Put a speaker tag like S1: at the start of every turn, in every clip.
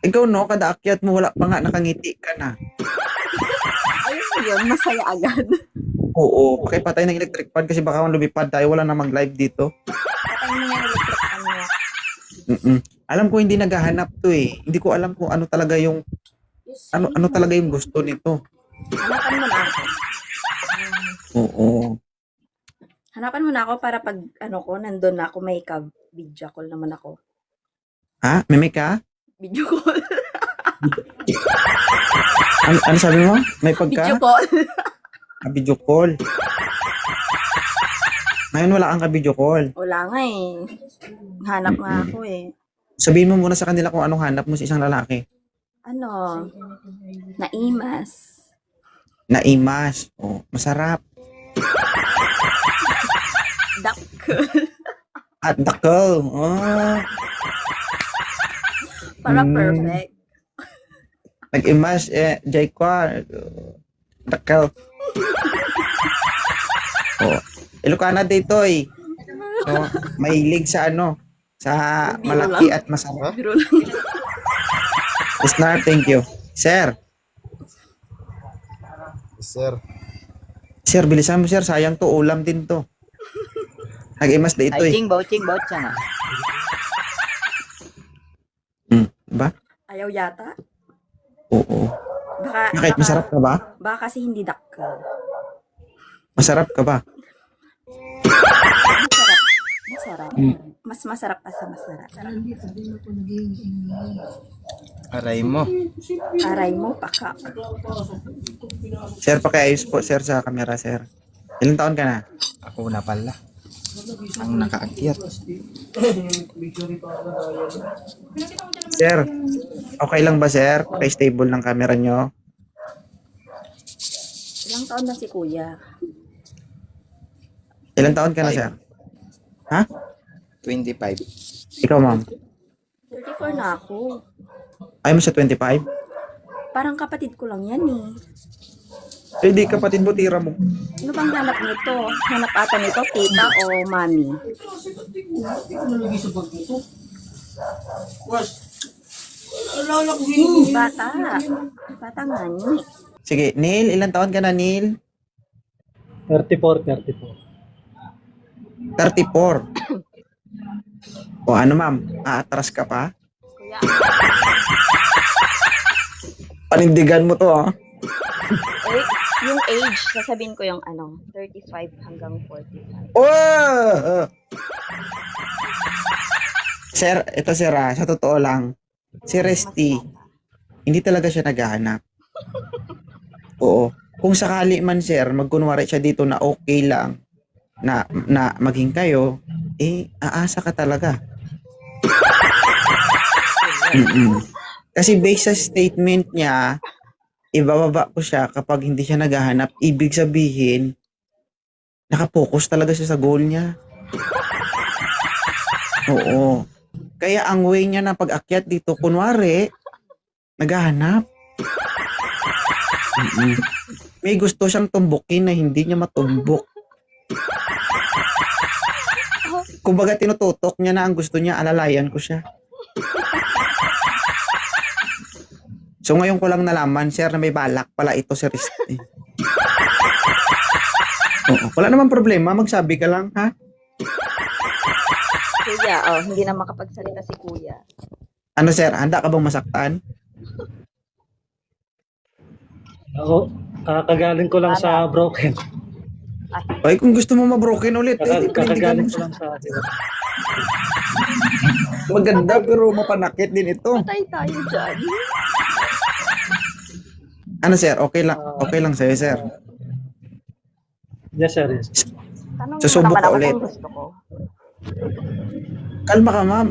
S1: Ikaw no, kada akyat mo wala pa nga nakangiti ka na.
S2: Ayun yun, masaya agad.
S1: Oo, pakipatay ng electric fan kasi baka lumipad tayo, wala namang live dito.
S2: Patay mo yung electric fan mo.
S1: Alam ko hindi naghahanap to eh. Hindi ko alam kung ano talaga yung ano talaga yung gusto nito.
S2: Hanapan mo na ako.
S1: Oo.
S2: Hanapan mo na ako para pag nandun na ako, may ka-video call naman ako.
S1: Ha? Meme ka?
S2: Video call.
S1: Ano sabi mo? May
S2: Video
S1: pagka?
S2: call.
S1: Video call. Ngayon wala kang ka-video call.
S2: Wala nga eh. Hanap nga ako eh.
S1: Sabihin mo muna sa kanila kung anong hanap mo sa isang lalaki.
S2: Naimas.
S1: Naimas. Oh, masarap.
S2: Dakkel.
S1: At dakal. Oh.
S2: Para perfect.
S1: Nag-imas, Jaykwa. Dakal. Oh. Ilocana dito eh. So, mahilig sa sa
S2: Biro
S1: malaki
S2: lang.
S1: at masarap.
S2: Biro lang.
S1: Snar, thank you. Sir.
S3: Sir.
S1: Sir, bilisan mo sir. Sayang to. Ulam din to. Nag-imas dito
S4: Ay,
S1: eh.
S4: ching baut siya nga.
S1: Ba?
S2: Ayaw yata.
S1: Oo.
S2: Baka,
S1: Bakit? Masarap ka ba?
S2: baka kasi hindi dakkel.
S1: Masarap ka ba?
S2: Masarap. Masarap. Mas masarap pa sa masarap.
S3: Aray mo.
S2: Aray mo, paka.
S1: Sir, pakiayos po sir sa camera sir. Ilang taon ka na?
S3: Ako na pala. Ang nakaakyat.
S1: Sir, okay lang ba sir? Paki-stable ng camera nyo?
S2: Ilang taon na si kuya?
S1: Ilang taon ka na sir? Ha?
S3: 25.
S1: Ikaw ma'am?
S2: 34 na ako.
S1: Ayaw mo sa 25?
S2: Parang kapatid ko lang yan eh.
S1: Eh di kapatid mo, tira mo.
S2: Ano bang hanap nito? Hanap ata nito, tita o mami? Bata. Bata nga niya.
S1: Sige, Neil, ilang taon ka na Neil?
S5: 34.
S1: 34. O ano ma'am? Aatras ka pa?
S2: Kuya,
S1: Panindigan mo to ah.
S2: yung age, sasabihin ko yung 35 hanggang 45.
S1: Oh! Sir, ito sir sa totoo lang. Si Resty, hindi talaga siya naghahanap. Oo. Kung sakali man sir, magkunwari siya dito na okay lang na maging kayo, aasa ka talaga. Kasi based sa statement niya, ibababa ko siya kapag hindi siya naghahanap, ibig sabihin, nakapokus talaga siya sa goal niya. Oo. Kaya ang way niya na pag-akyat dito, kunwari, naghahanap. May gusto siyang tumbukin na hindi niya matumbok. Kumbaga tinututok niya na ang gusto niya, alalayan ko siya. So ngayon ko lang nalaman, sir, na may balak pala ito si Risty. Oo, wala naman problema, magsabi ka lang, ha?
S2: Kuya, hindi na makapagsalita si kuya.
S1: Ano sir, handa ka bang masaktan?
S5: Ako, kakagaling ko lang sa broken.
S1: Ay, kung gusto mo mabroken ulit, panindigan
S5: Kakagaling
S1: mo
S5: ko
S1: siya.
S5: lang sa
S1: Maganda pero mapanakit din ito.
S2: Patay tayo dyan.
S1: Ano sir, okay lang sa'yo sir.
S5: Yes, sir. Yes.
S2: Tanong mo
S1: Susubok
S2: naman
S1: ka
S2: ako
S1: ulit.
S2: kung gusto ko.
S1: Kalma ka ma'am.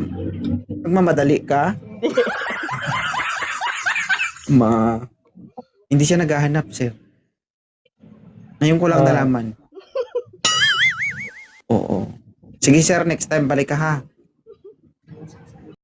S1: Magmamadali ka. Hindi siya naghahanap sir. Ngayon ko lang nalaman. Oo. Sige sir, next time balik ka ha.